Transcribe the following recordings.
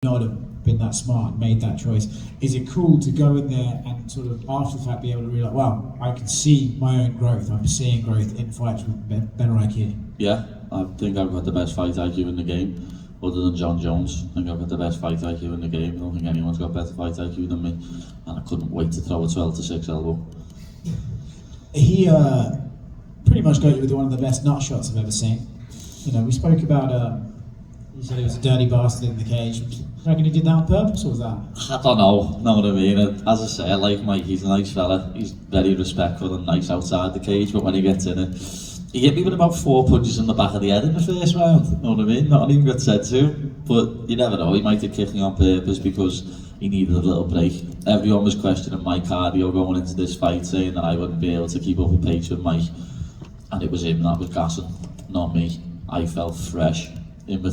not have been that smart and made that choice. Is it cool to go in there and sort of after the fact be able to realize, wow, I can see my own growth. I'm seeing growth in fights with better IQ. Yeah, I think I've got the best fight IQ in the game, other than John Jones. I think I've got the best fight IQ in the game. I don't think anyone's got better fight IQ than me, and I couldn't wait to throw a 12-6 elbow. He pretty much got you with one of the best nut shots I've ever seen. You know, we spoke about, you said he was a dirty bastard in the cage. Do you reckon he did that on purpose, or was that? I don't know what I mean. As I say, I like Mike, he's a nice fella. He's very respectful and nice outside the cage, but when he gets in it, he hit me with about 4 punches in the back of the head in the first round, you know what I mean? Not even got said to him, but you never know, he might have kicked me on purpose because he needed a little break. Everyone was questioning my cardio going into this fight, saying that I wouldn't be able to keep up a pace with Mike, and it was him that was gassing, not me. I felt fresh.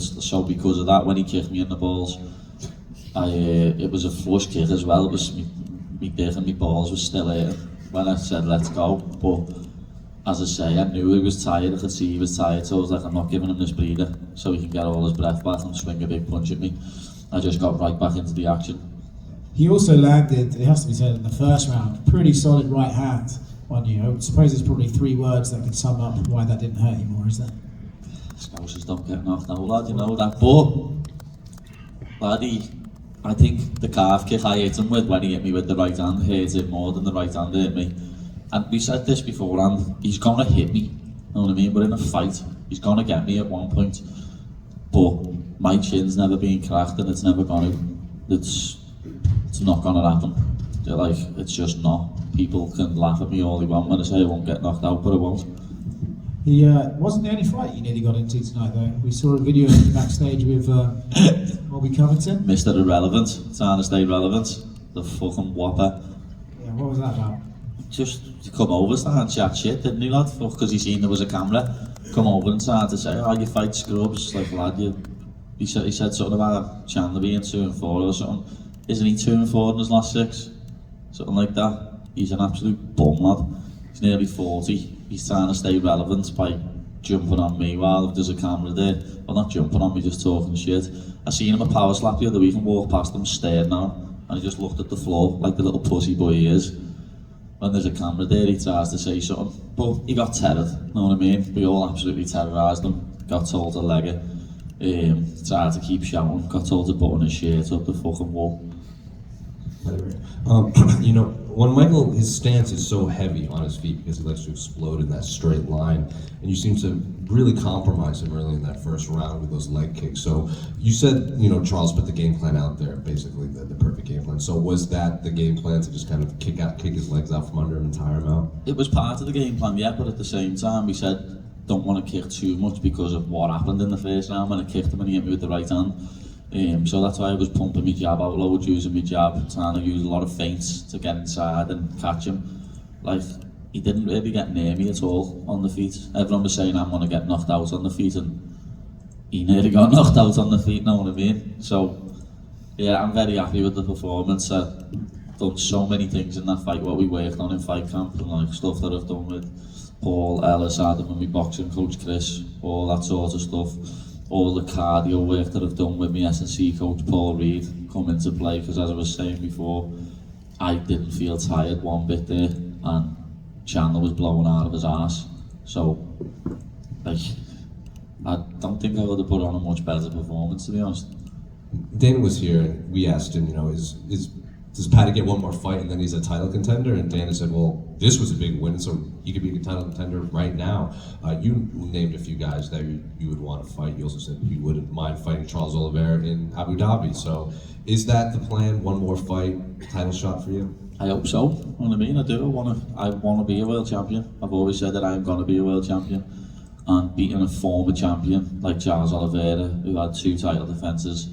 So because of that, when he kicked me in the balls, it was a flush kick as well. It was me dick and my balls was still hurting when I said let's go. But as I say, I knew he was tired. I could see he was tired, so I was like, I'm not giving him this breather so he can get all his breath back and swing a big punch at me. I just got right back into the action. He also landed, it has to be said, in the first round, pretty solid right hand on you. I suppose there's probably 3 words that could sum up why that didn't hurt you more, is there? Scousers don't get knocked out, lad, you know that. But, laddie, I think the calf kick I hit him with when he hit me with the right hand hurt him more than the right hand hit me. And we said this beforehand, he's gonna hit me, you know what I mean? We're in a fight, he's gonna get me at one point. But my chin's never been cracked and it's never gonna, it's not gonna happen. Like, it's just not. People can laugh at me all they want when I say I won't get knocked out, but I won't. He wasn't the only fight you nearly got into tonight though. We saw a video of you backstage with Bobby Covington. Mr. Irrelevant, trying to stay relevant. The fucking whopper. Yeah, what was that about? Just to come over, start and chat shit, didn't he, lad? Because he seen there was a camera. Come over and start to say, oh, you fight scrubs. Like, lad, he said something about Chandler being 2-4 or something. Isn't he 2-4 in his last 6? Something like that. He's an absolute bum, lad. He's nearly 40. He's trying to stay relevant by jumping on me while there's a camera there. Well, not jumping on me, just talking shit. I seen him a power slap the other week and walk past him, stared now, and he just looked at the floor like the little pussy boy he is. When there's a camera there, he tries to say something, but he got terrored, you know what I mean? We all absolutely terrorised him. Got told to leg it, tried to keep shouting, got told to button his shirt up the fucking wall. You know, when Michael, his stance is so heavy on his feet because he likes to explode in that straight line, and you seem to really compromise him early in that first round with those leg kicks. So you said, you know, Charles put the game plan out there, basically the perfect game plan. So was that the game plan, to just kind of kick his legs out from under him and tire him out? It was part of the game plan, yeah, but at the same time we said don't want to kick too much because of what happened in the first round when I kicked him and he hit me with the right hand. So that's why I was pumping my jab out loads, using my jab, trying to use a lot of feints to get inside and catch him. Like, he didn't really get near me at all on the feet. Everyone was saying I'm going to get knocked out on the feet, and he nearly got knocked out on the feet, know what I mean? So, yeah, I'm very happy with the performance. I've done so many things in that fight, what we worked on in fight camp, and like stuff that I've done with Paul, Ellis, Adam and my boxing coach Chris, all that sort of stuff. All the cardio work that I've done with my S&C coach Paul Reed come into play, because as I was saying before, I didn't feel tired one bit there, and Chandler was blowing out of his ass. So, like, I don't think I would have put on a much better performance, to be honest. Dan was here and we asked him, you know, does Paddy get one more fight and then he's a title contender? And Dana said, well, this was a big win, so he could be a title contender right now. You named a few guys that you would want to fight. You also said you wouldn't mind fighting Charles Oliveira in Abu Dhabi. So is that the plan? One more fight, title shot for you? I hope so. You know what I mean? I do. I want to be a world champion. I've always said that I'm going to be a world champion. And beating a former champion like Charles Oliveira, who had 2 title defences,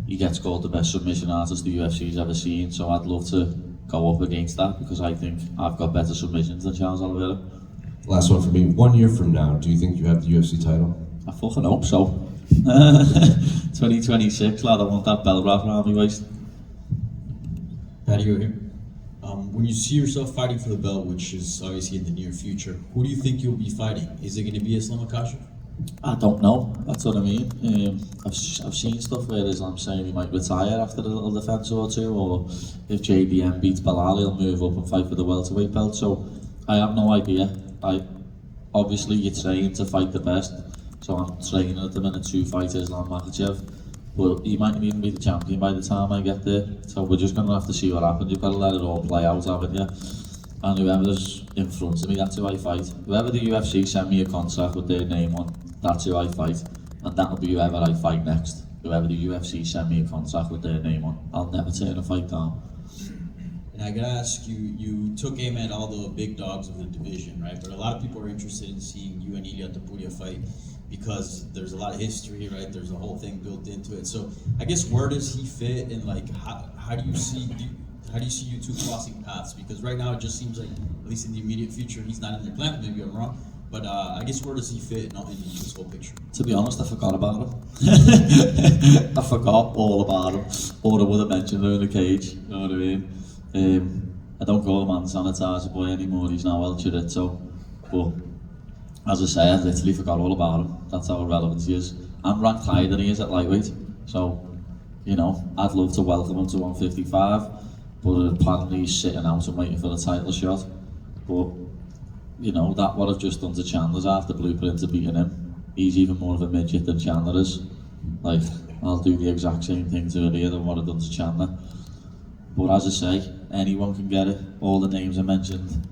he gets called the best submission artist the UFC's ever seen, so I'd love to go up against that because I think I've got better submissions than Charles Oliveira. Last one for me. 1 year from now, do you think you have the UFC title? I fucking hope so. 2026, lad, I want that belt wrapped around my waist. Paddy, you're here. When you see yourself fighting for the belt, which is obviously in the near future, who do you think you'll be fighting? Is it going to be Islam Makhachev? I don't know, that's what I mean. I've seen stuff where Islam saying he might retire after a little defence or two, or if JDM beats Bilal, he'll move up and fight for the welterweight belt. So I have no idea. Obviously you train to fight the best, so I'm training at the minute to fight Islam Makhachev, but he might even be the champion by the time I get there. So we're just going to have to see what happens. You've got to let it all play out, haven't you? And whoever's in front of me, that's who I fight. Whoever the UFC send me a contract with their name on, that's who I fight. And that'll be whoever I fight next. Whoever the UFC send me a contract with their name on, I'll never turn a fight down. And I gotta ask you, you took aim at all the big dogs of the division, right? But a lot of people are interested in seeing you and Ilia Topuria fight because there's a lot of history, right? There's a whole thing built into it. So I guess where does he fit, and like how do you see you two crossing paths? Because right now it just seems like, at least in the immediate future, he's not in your plan. Maybe I'm wrong, but I guess where does he fit in this whole picture? To be honest, I forgot about him. I forgot all about him, or I would have mentioned him in the cage. You know what I mean? I don't call him man sanitizer boy anymore. He's now El Chorizo. But as I say, I literally forgot all about him. That's how relevant he is. I'm ranked higher than he is at lightweight, so you know I'd love to welcome him to 155. But apparently he's sitting out and waiting for the title shot. But you know that what I've just done to Chandler's after blueprint to beating him. He's even more of a midget than Chandler is. Like I'll do the exact same thing to Ilia than what I've done to Chandler. But as I say, anyone can get it. All the names I mentioned,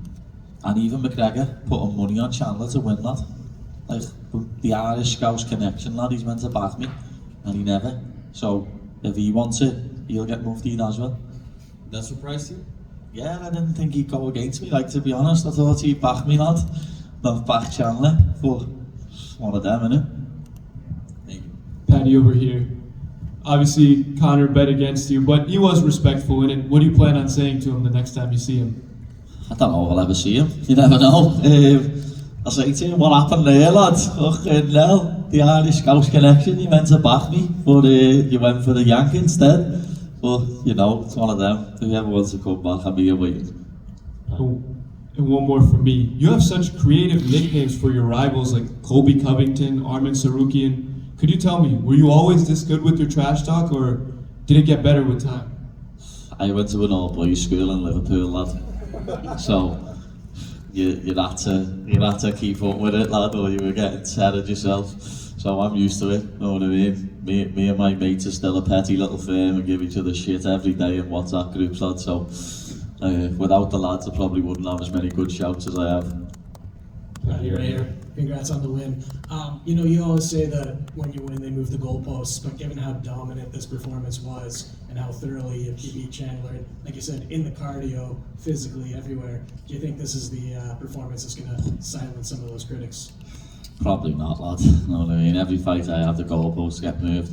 and even McGregor putting money on Chandler to win that. Like the Irish Scouse connection, lad. He's meant to back me, and he never. So if he wants it, he'll get muftied as well. That surprised you? Yeah, I didn't think he'd go against me. Like to be honest, I thought he'd back me, lad. Not back Chandler. But it's one of them, innit? Thank you. Paddy over here. Obviously, Conor bet against you, but he was respectful in it. What do you plan on saying to him the next time you see him? I don't know if I'll ever see him. You never know. I'll say to him, what happened there, lad? Fucking hell. The Irish Scouse connection, you meant to back me, but you went for the yank instead. But, you know, it's one of them. Whoever wants to come back, I'll be here waiting. Oh, and one more from me. You have such creative nicknames for your rivals like Colby Covington, Armin Sarukian. Could you tell me, were you always this good with your trash talk, or did it get better with time? I went to an all-boys school in Liverpool, lad. So you had to keep up with it, lad, or you were getting tethered yourself. So I'm used to it, you know what I mean? Me and my mates are still a petty little firm and give each other shit every day in WhatsApp groups, lad. So without the lads, I probably wouldn't have as many good shouts as I have. Right here. Congrats on the win. You know, you always say that when you win, they move the goalposts, but given how dominant this performance was and how thoroughly you beat Chandler, like you said, in the cardio, physically, everywhere, do you think this is the performance that's going to silence some of those critics? Probably not, lad. You know what I mean? Every fight I have, the goalposts get moved.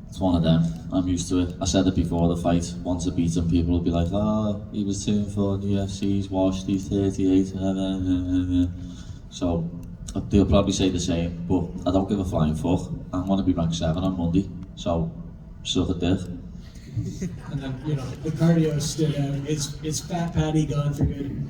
It's one of them. I'm used to it. I said it before the fight. Once I beat him, people will be like, oh, he was 2-4 in the UFC, he's washed, he's 38. So they'll probably say the same, but I don't give a flying fuck. I'm going to be ranked 7 on Monday, so suck it dick. And then, you know, the cardio stood out. Is Fat Paddy gone for good?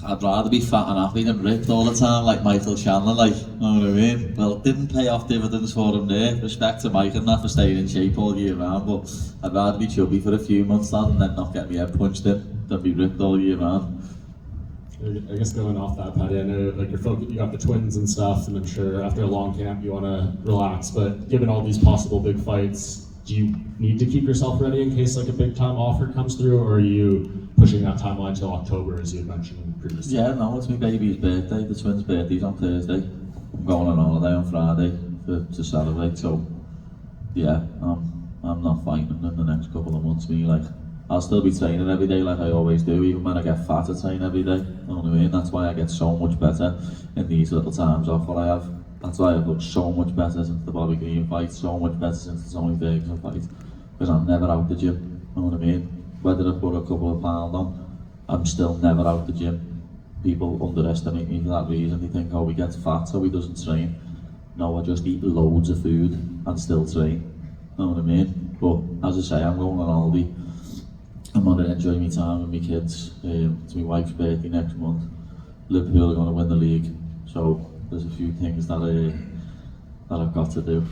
I'd rather be fat and happy than ripped all the time like Michael Chandler, like, you know what I mean? Well, it didn't pay off dividends for him there. Respect to Mike and that for staying in shape all year round, but I'd rather be chubby for a few months, lad, and then not get my head punched in than be ripped all year round. I guess going off that, Paddy, I know like you got the twins and stuff, and I'm sure after a long camp you want to relax, but given all these possible big fights, do you need to keep yourself ready in case like a big time offer comes through, or are you pushing that timeline till October as you had mentioned previously? Yeah, no, it's my baby's birthday. The twins' birthday's on Thursday. I'm going on holiday on Friday to celebrate, so yeah, I'm not fighting in the next couple of months. I'll still be training every day like I always do. Even when I get fat, I train every day. You know what I mean? That's why I get so much better in these little times off what I have. That's why I've looked so much better since the Bobby Green fight, so much better since the Tony Ferguson fight. Because I'm never out the gym. You know what I mean? Whether I put a couple of pounds on, I'm still never out the gym. People underestimate me for that reason. They think, oh, he gets fat so he doesn't train. No, I just eat loads of food and still train. You know what I mean? But as I say, I'm going on holiday. I'm going to enjoy my time with my kids. It's my wife's birthday next month. Liverpool are going to win the league. So there's a few things that I've got to do.